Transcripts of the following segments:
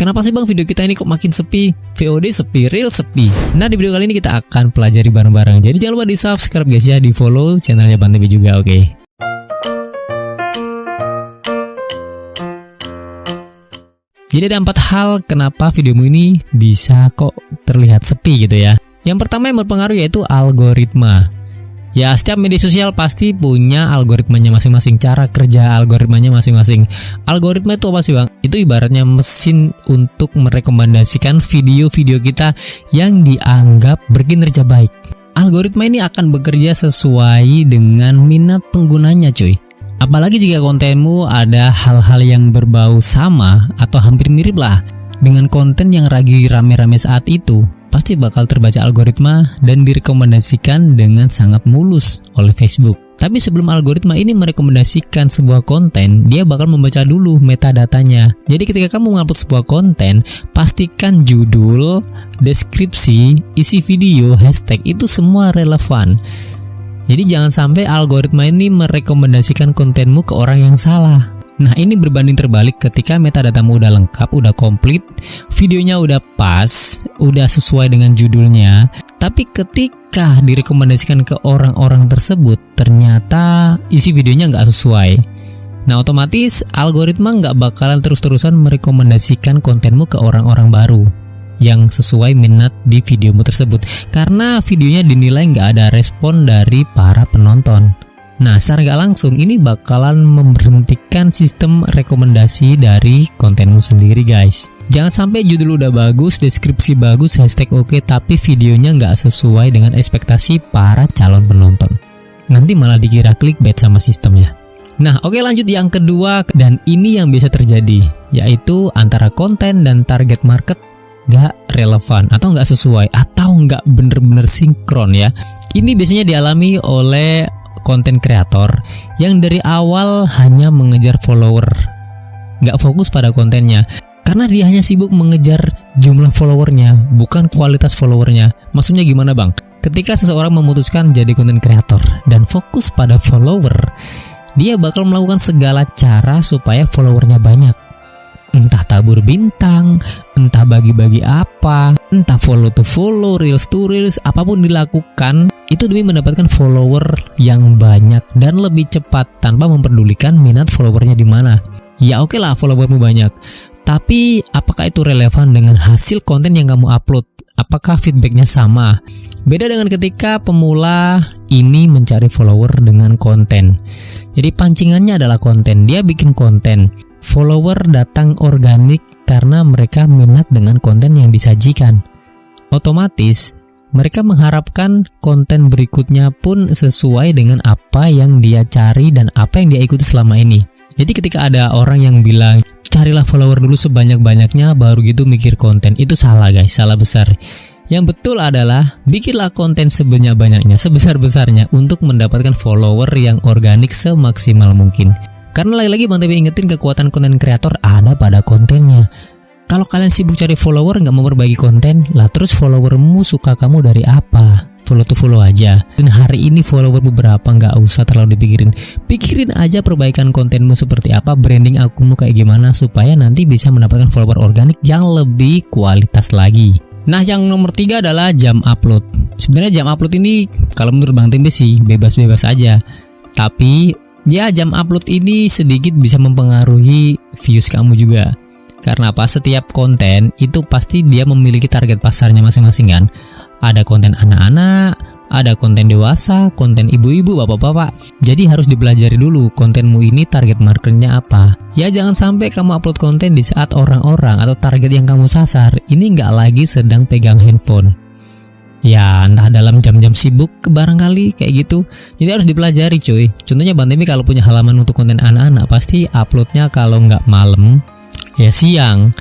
Kenapa sih bang video kita ini kok makin sepi? VOD sepi, Reel sepi. Nah di video kali ini kita akan pelajari bareng-bareng. Jadi jangan lupa di subscribe guys ya, di follow channelnya Bang Tepi juga, oke? Jadi ada 4 hal kenapa videomu ini bisa kok terlihat sepi gitu ya. Yang pertama yang berpengaruh yaitu algoritma. Ya, setiap media sosial pasti punya algoritmanya masing-masing, cara kerja algoritmanya masing-masing. Algoritma itu apa sih bang? Itu ibaratnya mesin untuk merekomendasikan video-video kita yang dianggap berkinerja baik. Algoritma ini akan bekerja sesuai dengan minat penggunanya cuy. Apalagi jika kontenmu ada hal-hal yang berbau sama atau hampir mirip lah dengan konten yang lagi rame-rame saat itu, pasti bakal terbaca algoritma dan direkomendasikan dengan sangat mulus oleh Facebook. Tapi sebelum algoritma ini merekomendasikan sebuah konten, dia bakal membaca dulu metadatanya. Jadi ketika kamu mengupload sebuah konten, pastikan judul, deskripsi, isi video, hashtag itu semua relevan. Jadi jangan sampai algoritma ini merekomendasikan kontenmu ke orang yang salah. Nah ini berbanding terbalik ketika metadatamu udah lengkap, udah komplit, videonya udah pas, udah sesuai dengan judulnya. Tapi ketika direkomendasikan ke orang-orang tersebut, ternyata isi videonya nggak sesuai. Nah otomatis algoritma nggak bakalan terus-terusan merekomendasikan kontenmu ke orang-orang baru yang sesuai minat di videomu tersebut, karena videonya dinilai nggak ada respon dari para penonton. Nah, secara nggak langsung ini bakalan memberhentikan sistem rekomendasi dari kontenmu sendiri guys. Jangan sampai judul udah bagus, deskripsi bagus, hashtag oke, tapi videonya nggak sesuai dengan ekspektasi para calon penonton. Nanti malah dikira clickbait sama sistemnya. Nah, oke lanjut yang kedua, dan ini yang biasa terjadi, yaitu antara konten dan target market nggak relevan atau nggak sesuai atau nggak bener-bener sinkron ya. Ini biasanya dialami oleh konten kreator yang dari awal hanya mengejar follower, nggak fokus pada kontennya, karena dia hanya sibuk mengejar jumlah followernya, bukan kualitas followernya. Maksudnya gimana bang? Ketika seseorang memutuskan jadi konten kreator dan fokus pada follower, dia bakal melakukan segala cara supaya followernya banyak. Entah tabur bintang, entah bagi-bagi apa, entah follow to follow, reels to reels, apapun dilakukan itu demi mendapatkan follower yang banyak dan lebih cepat tanpa memperdulikan minat followernya di mana. Ya oke lah followermu banyak, tapi apakah itu relevan dengan hasil konten yang kamu upload? Apakah feedbacknya sama? Beda dengan ketika pemula ini mencari follower dengan konten. Jadi pancingannya adalah konten, dia bikin konten. Follower datang organik karena mereka minat dengan konten yang disajikan. Otomatis mereka mengharapkan konten berikutnya pun sesuai dengan apa yang dia cari dan apa yang dia ikuti selama ini. Jadi ketika ada orang yang bilang carilah follower dulu sebanyak-banyaknya baru gitu mikir konten, itu salah guys, salah besar. Yang betul adalah bikinlah konten sebanyak-banyaknya, sebesar-besarnya untuk mendapatkan follower yang organik semaksimal mungkin. Karena lagi-lagi Bang Tepi ingetin, kekuatan konten kreator ada pada kontennya. Kalau kalian sibuk cari follower nggak memperbaiki konten, lah terus followermu suka kamu dari apa? Follow to follow aja. Dan hari ini follower beberapa nggak usah terlalu dipikirin. Pikirin aja perbaikan kontenmu seperti apa, branding akunmu kayak gimana, supaya nanti bisa mendapatkan follower organik yang lebih kualitas lagi. Nah yang nomor 3 adalah jam upload. Sebenarnya jam upload ini kalau menurut Bang Tepi sih bebas-bebas aja. Tapi ya jam upload ini sedikit bisa mempengaruhi views kamu juga. Karena apa? Setiap konten itu pasti dia memiliki target pasarnya masing-masing kan. Ada konten anak-anak, ada konten dewasa, konten ibu-ibu, bapak-bapak. Jadi harus dipelajari dulu kontenmu ini target marketnya apa. Ya jangan sampai kamu upload konten di saat orang-orang atau target yang kamu sasar ini nggak lagi sedang pegang handphone. Ya entah dalam jam-jam sibuk barangkali kayak gitu. Jadi harus dipelajari cuy. Contohnya Bang Tepi kalau punya halaman untuk konten anak-anak pasti uploadnya kalau nggak malam ya siang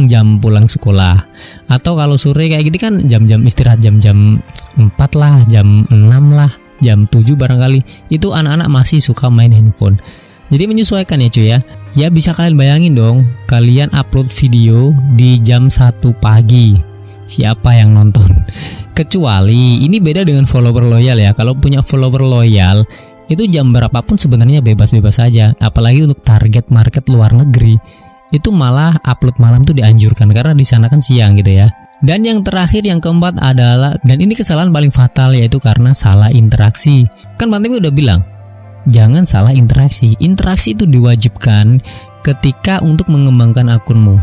jam pulang sekolah. Atau kalau sore kayak gitu kan jam-jam istirahat, jam-jam 4 lah, jam 6 lah, jam 7 barangkali. Itu anak-anak masih suka main handphone. Jadi menyesuaikan ya cuy ya. Ya bisa kalian bayangin dong, kalian upload video di jam 1 pagi. Siapa yang nonton? Kecuali ini beda dengan follower loyal ya. Kalau punya follower loyal itu jam berapapun sebenarnya bebas-bebas saja. Apalagi untuk target market luar negeri. itu malah upload malam tuh dianjurkan karena di sana kan siang gitu ya. Dan yang terakhir, yang keempat adalah, dan ini kesalahan paling fatal, yaitu karena salah interaksi. Kan Bang Temi udah bilang, jangan salah interaksi. Interaksi itu diwajibkan ketika untuk mengembangkan akunmu.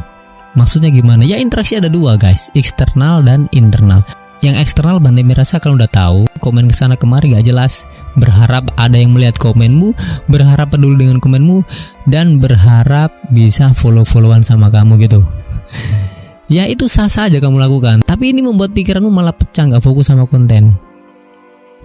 Maksudnya gimana? Ya interaksi ada dua guys, eksternal dan internal. Yang eksternal Bang Temi rasa kalau udah tahu, komen kesana kemari gak jelas, berharap ada yang melihat komenmu, berharap peduli dengan komenmu, dan berharap bisa follow-followan sama kamu gitu. Ya itu sah-sah aja kamu lakukan, tapi ini membuat pikiranmu malah pecah, gak fokus sama konten.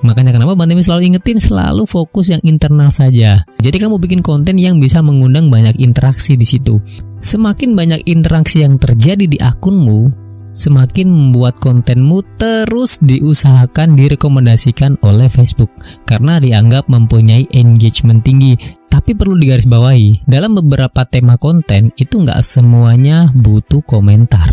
Makanya kenapa Bang Temi selalu ingetin, selalu fokus yang internal saja. Jadi kamu bikin konten yang bisa mengundang banyak interaksi di situ. Semakin banyak interaksi yang terjadi di akunmu, semakin membuat kontenmu terus diusahakan direkomendasikan oleh Facebook karena dianggap mempunyai engagement tinggi. Tapi perlu digarisbawahi, dalam beberapa tema konten itu nggak semuanya butuh komentar.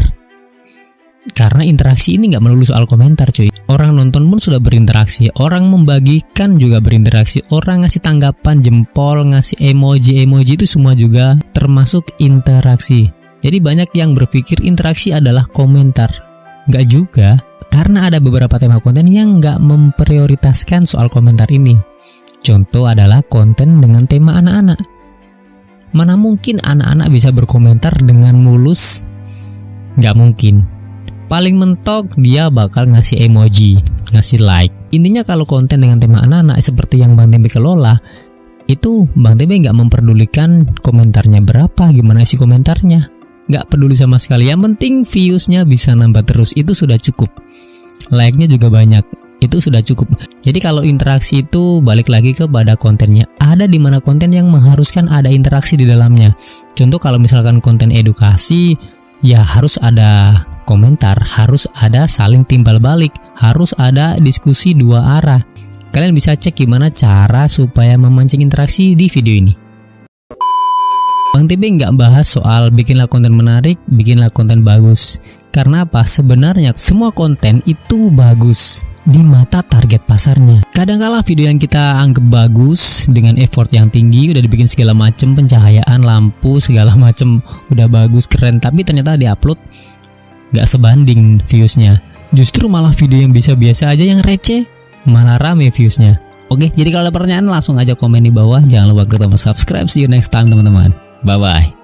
Karena interaksi ini nggak melulu soal komentar cuy. Orang nonton pun sudah berinteraksi, orang membagikan juga berinteraksi, orang ngasih tanggapan, jempol, ngasih emoji itu semua juga termasuk interaksi. Jadi banyak yang berpikir interaksi adalah komentar. Nggak juga, karena ada beberapa tema konten yang nggak memprioritaskan soal komentar ini. Contoh adalah konten dengan tema anak-anak. Mana mungkin anak-anak bisa berkomentar dengan mulus? Nggak mungkin. Paling mentok dia bakal ngasih emoji, ngasih like. Intinya kalau konten dengan tema anak-anak seperti yang Bang Temi kelola, itu Bang Temi nggak memperdulikan komentarnya berapa, gimana isi komentarnya. Nggak peduli sama sekali, yang penting viewsnya bisa nambah terus, itu sudah cukup. Like-nya juga banyak, itu sudah cukup. Jadi kalau interaksi itu balik lagi kepada kontennya. Ada di mana konten yang mengharuskan ada interaksi di dalamnya. Contoh kalau misalkan konten edukasi, ya harus ada komentar, harus ada saling timbal balik, harus ada diskusi dua arah. Kalian bisa cek gimana cara supaya memancing interaksi di video ini. Bang Temi nggak bahas soal bikinlah konten menarik, bikinlah konten bagus. Karena apa? Sebenarnya semua konten itu bagus di mata target pasarnya. Kadangkala video yang kita anggap bagus dengan effort yang tinggi, udah dibikin segala macam, pencahayaan, lampu, segala macam udah bagus, keren, tapi ternyata diupload nggak sebanding viewsnya. Justru malah video yang biasa-biasa aja yang receh malah rame viewsnya. Oke, jadi kalau ada pertanyaan langsung aja komen di bawah. Jangan lupa klik tombol subscribe. See you next time teman-teman. Bye-bye.